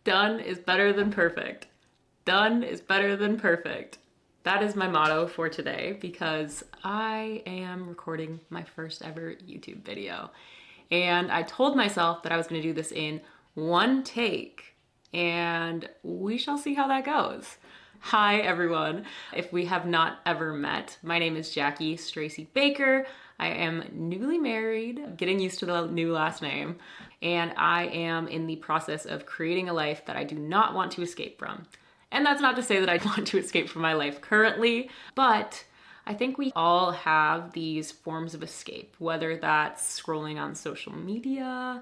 Done is better than perfect. Done is better than perfect. That is my motto for today because I am recording my first ever YouTube video. And I told myself that I was going to do this in one take, and we shall see how that goes. Hi everyone. If we have not ever met, my name is Jaci Stracy Baker. I am newly married, getting used to the new last name, and I am in the process of creating a life that I do not want to escape from. And that's not to say that I want to escape from my life currently, but I think we all have these forms of escape, whether that's scrolling on social media,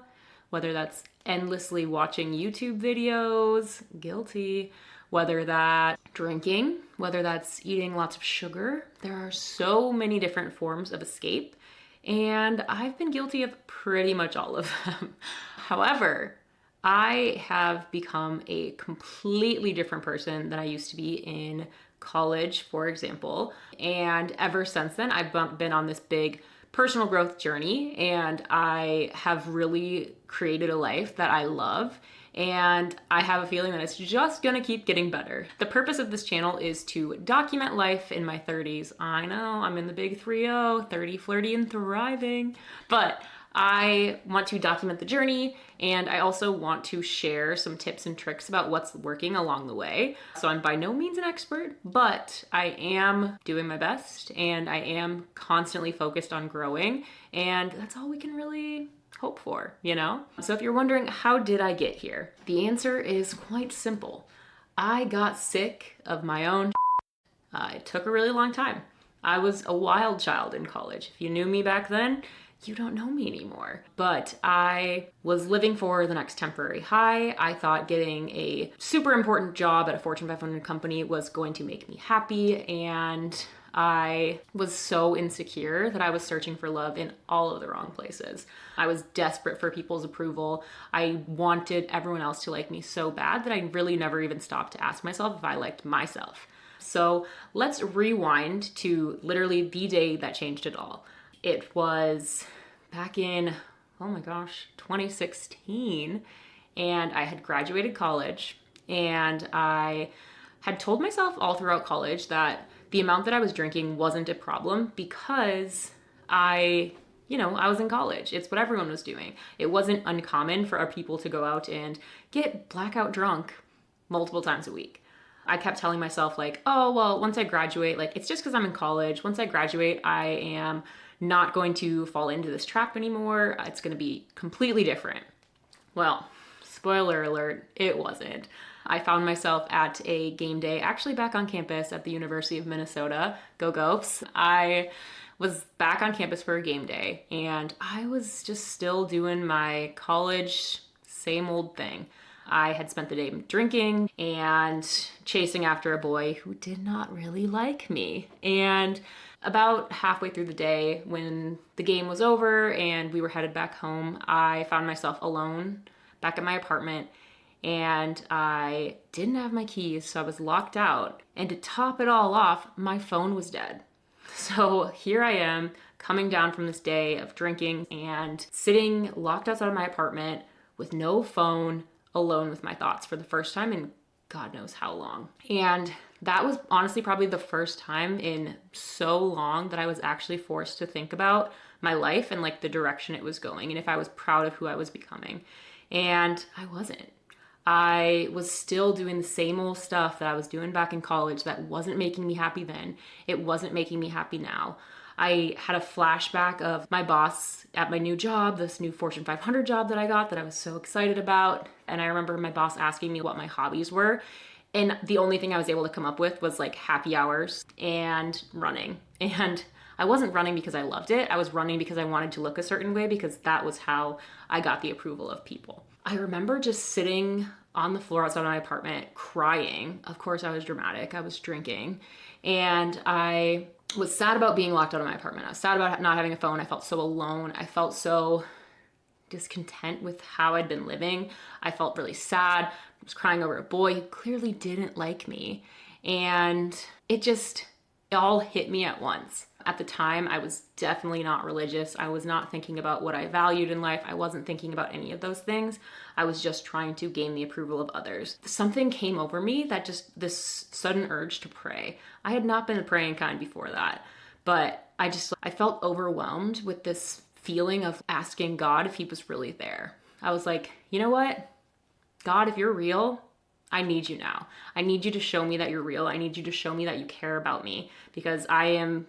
whether that's endlessly watching YouTube videos, guilty, whether that's drinking, whether that's eating lots of sugar. There are so many different forms of escape, and I've been guilty of pretty much all of them. However, I have become a completely different person than I used to be in college, for example. And ever since then, I've been on this big personal growth journey, and I have really created a life that I love. And I have a feeling that it's just gonna keep getting better. The purpose of this channel is to document life in my 30s. I know, I'm in the big 3-0, 30, flirty, and thriving. But I want to document the journey, and I also want to share some tips and tricks about what's working along the way. So I'm by no means an expert, but I am doing my best, and I am constantly focused on growing, and that's all we can really hope for, you know? So if you're wondering, how did I get here? The answer is quite simple. I got sick of my own It took a really long time. I was a wild child in college. If you knew me back then, you don't know me anymore. But I was living for the next temporary high. I thought getting a super important job at a Fortune 500 company was going to make me happy, and I was so insecure that I was searching for love in all of the wrong places. I was desperate for people's approval. I wanted everyone else to like me so bad that I really never even stopped to ask myself if I liked myself. So let's rewind to literally the day that changed it all. It was back in, oh my gosh, 2016, and I had graduated college, and I had told myself all throughout college that the amount that I was drinking wasn't a problem because I was in college. It's what everyone was doing. It wasn't uncommon for our people to go out and get blackout drunk multiple times a week. I kept telling myself like, oh, well, once I graduate, like it's just because I'm in college. Once I graduate, I am not going to fall into this trap anymore. It's going to be completely different. Well, spoiler alert, it wasn't. I found myself at a game day, actually back on campus at the University of Minnesota. Go Gophs. I was back on campus for a game day, and I was just still doing my college same old thing. I had spent the day drinking and chasing after a boy who did not really like me. And about halfway through the day, when the game was over and we were headed back home, I found myself alone back at my apartment, and I didn't have my keys, so I was locked out. And to top it all off, my phone was dead. So here I am, coming down from this day of drinking and sitting locked outside of my apartment with no phone, alone with my thoughts for the first time in God knows how long. And that was honestly probably the first time in so long that I was actually forced to think about my life and like the direction it was going, and if I was proud of who I was becoming. And I wasn't. I was still doing the same old stuff that I was doing back in college that wasn't making me happy then. It wasn't making me happy now. I had a flashback of my boss at my new job, this new Fortune 500 job that I got that I was so excited about. And I remember my boss asking me what my hobbies were. And the only thing I was able to come up with was like happy hours and running. And I wasn't running because I loved it. I was running because I wanted to look a certain way, because that was how I got the approval of people. I remember just sitting on the floor outside my apartment crying. Of course, I was dramatic. I was drinking. And I was sad about being locked out of my apartment. I was sad about not having a phone. I felt so alone. I felt so discontent with how I'd been living. I felt really sad. I was crying over a boy who clearly didn't like me. And it all hit me at once. At the time, I was definitely not religious. I was not thinking about what I valued in life. I wasn't thinking about any of those things. I was just trying to gain the approval of others. Something came over me that just this sudden urge to pray. I had not been a praying kind before that, but I felt overwhelmed with this feeling of asking God if he was really there. I was like, you know what? God, if you're real, I need you now. I need you to show me that you're real. I need you to show me that you care about me, because I'm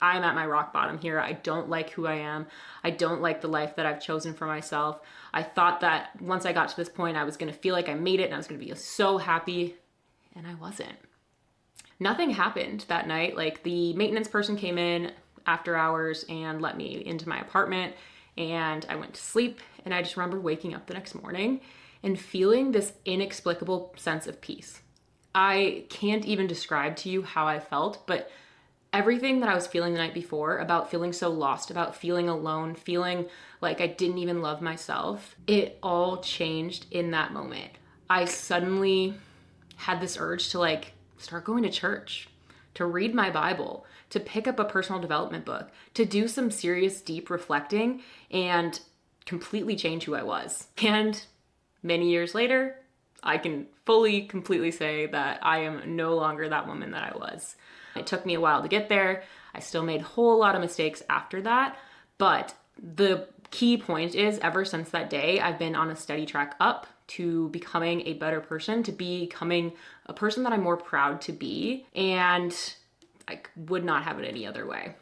at my rock bottom here. I don't like who I am. I don't like the life that I've chosen for myself. I thought that once I got to this point, I was going to feel like I made it and I was going to be so happy, and I wasn't. Nothing happened that night. Like, the maintenance person came in after hours and let me into my apartment, and I went to sleep, and I just remember waking up the next morning and feeling this inexplicable sense of peace. I can't even describe to you how I felt, but everything that I was feeling the night before about feeling so lost, about feeling alone, feeling like I didn't even love myself, it all changed in that moment. I suddenly had this urge to start going to church, to read my Bible, to pick up a personal development book, to do some serious, deep reflecting and completely change who I was. And many years later, I can completely say that I am no longer that woman that I was. It took me a while to get there. I still made a whole lot of mistakes after that. But the key point is, ever since that day, I've been on a steady track up to becoming a better person, to becoming a person that I'm more proud to be. And I would not have it any other way.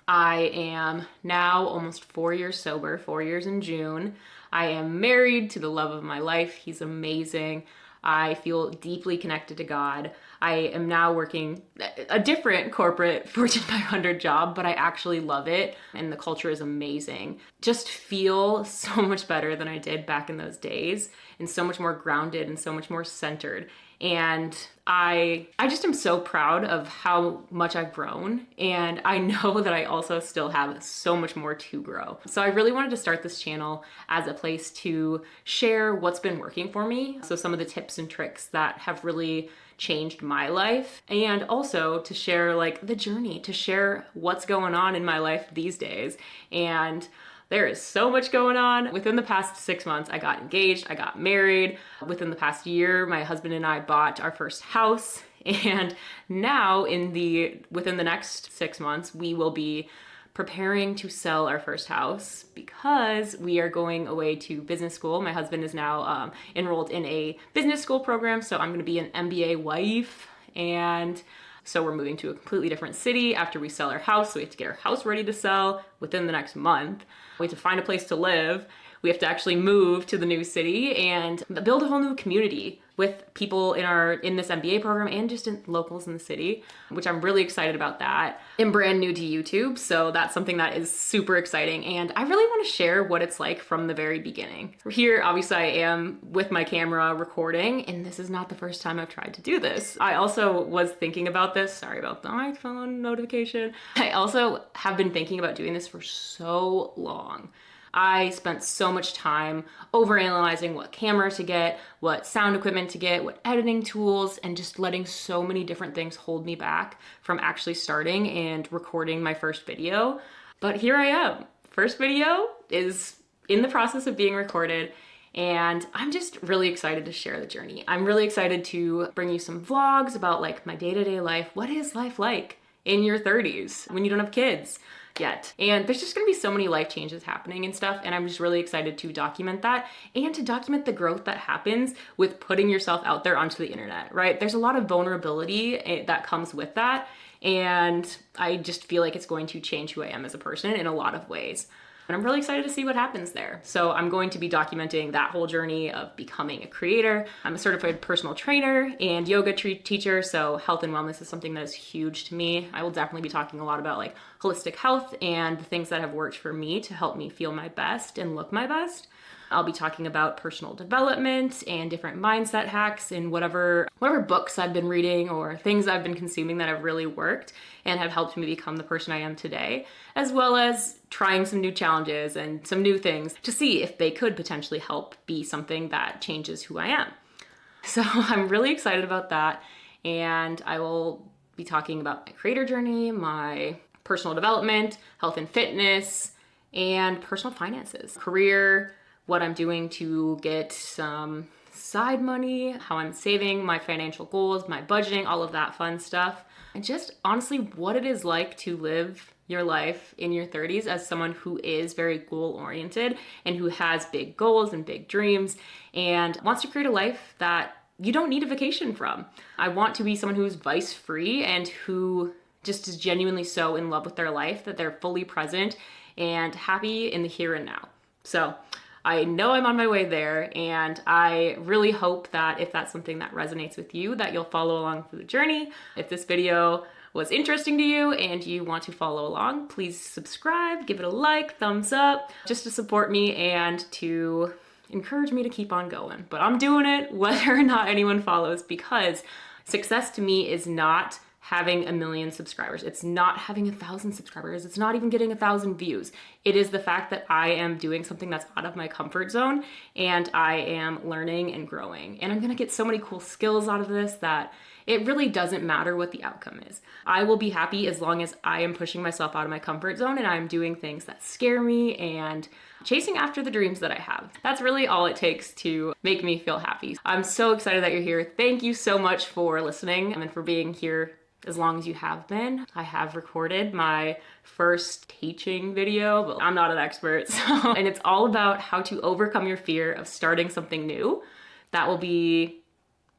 I am now almost 4 years sober, 4 years in June. I am married to the love of my life. He's amazing. I feel deeply connected to God. I am now working a different corporate Fortune 500 job, but I actually love it, and the culture is amazing. Just feel so much better than I did back in those days, and so much more grounded and so much more centered. And I just am so proud of how much I've grown, and I know that I also still have so much more to grow. So I really wanted to start this channel as a place to share what's been working for me, so some of the tips and tricks that have really changed my life, and also to share the journey, to share what's going on in my life these days. And there is so much going on. Within the past 6 months, I got engaged, I got married. Within the past year, my husband and I bought our first house. And now within the next 6 months, we will be preparing to sell our first house, because we are going away to business school. My husband is now enrolled in a business school program, so I'm gonna be an MBA wife. And so we're moving to a completely different city after we sell our house. So we have to get our house ready to sell within the next month. We have to find a place to live. We have to actually move to the new city and build a whole new community with people in this MBA program and just in locals in the city, which I'm really excited about that. I'm brand new to YouTube, so that's something that is super exciting. And I really want to share what it's like from the very beginning. Here, obviously, I am with my camera recording, and this is not the first time I've tried to do this. I also was thinking about this. Sorry about the iPhone notification. I also have been thinking about doing this for so long. I spent so much time overanalyzing what camera to get, what sound equipment to get, what editing tools, and just letting so many different things hold me back from actually starting and recording my first video. But here I am. First video is in the process of being recorded, and I'm just really excited to share the journey. I'm really excited to bring you some vlogs about my day-to-day life. What is life like in your 30s when you don't have kids yet? And there's just gonna be so many life changes happening and stuff, and I'm just really excited to document that and to document the growth that happens with putting yourself out there onto the internet, right? There's a lot of vulnerability that comes with that, and I just feel like it's going to change who I am as a person in a lot of ways. And I'm really excited to see what happens there. So I'm going to be documenting that whole journey of becoming a creator. I'm a certified personal trainer and yoga teacher, so health and wellness is something that is huge to me. I will definitely be talking a lot about holistic health and the things that have worked for me to help me feel my best and look my best. I'll be talking about personal development and different mindset hacks and whatever books I've been reading or things I've been consuming that have really worked and have helped me become the person I am today, as well as trying some new challenges and some new things to see if they could potentially help be something that changes who I am. So I'm really excited about that, and I will be talking about my creator journey, my personal development, health and fitness, and personal finances, career, what I'm doing to get some side money, how I'm saving, my financial goals, my budgeting, all of that fun stuff. And just honestly what it is like to live your life in your 30s as someone who is very goal oriented and who has big goals and big dreams and wants to create a life that you don't need a vacation from. I want to be someone who's vice free and who just is genuinely so in love with their life that they're fully present and happy in the here and now. So I know I'm on my way there, and I really hope that if that's something that resonates with you, that you'll follow along for the journey. If this video was interesting to you and you want to follow along, please subscribe, give it a like, thumbs up, just to support me and to encourage me to keep on going. But I'm doing it whether or not anyone follows, because success to me is not having 1 million subscribers. It's not having 1,000 subscribers. It's not even getting 1,000 views. It is the fact that I am doing something that's out of my comfort zone and I am learning and growing. And I'm gonna get so many cool skills out of this that it really doesn't matter what the outcome is. I will be happy as long as I am pushing myself out of my comfort zone and I'm doing things that scare me and chasing after the dreams that I have. That's really all it takes to make me feel happy. I'm so excited that you're here. Thank you so much for listening and for being here as long as you have been. I have recorded my first teaching video, but I'm not an expert. And it's all about how to overcome your fear of starting something new. That will be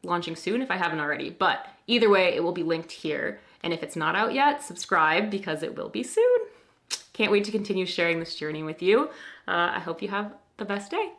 launching soon if I haven't already, but either way, it will be linked here. And if it's not out yet, subscribe because it will be soon. Can't wait to continue sharing this journey with you. I hope you have the best day.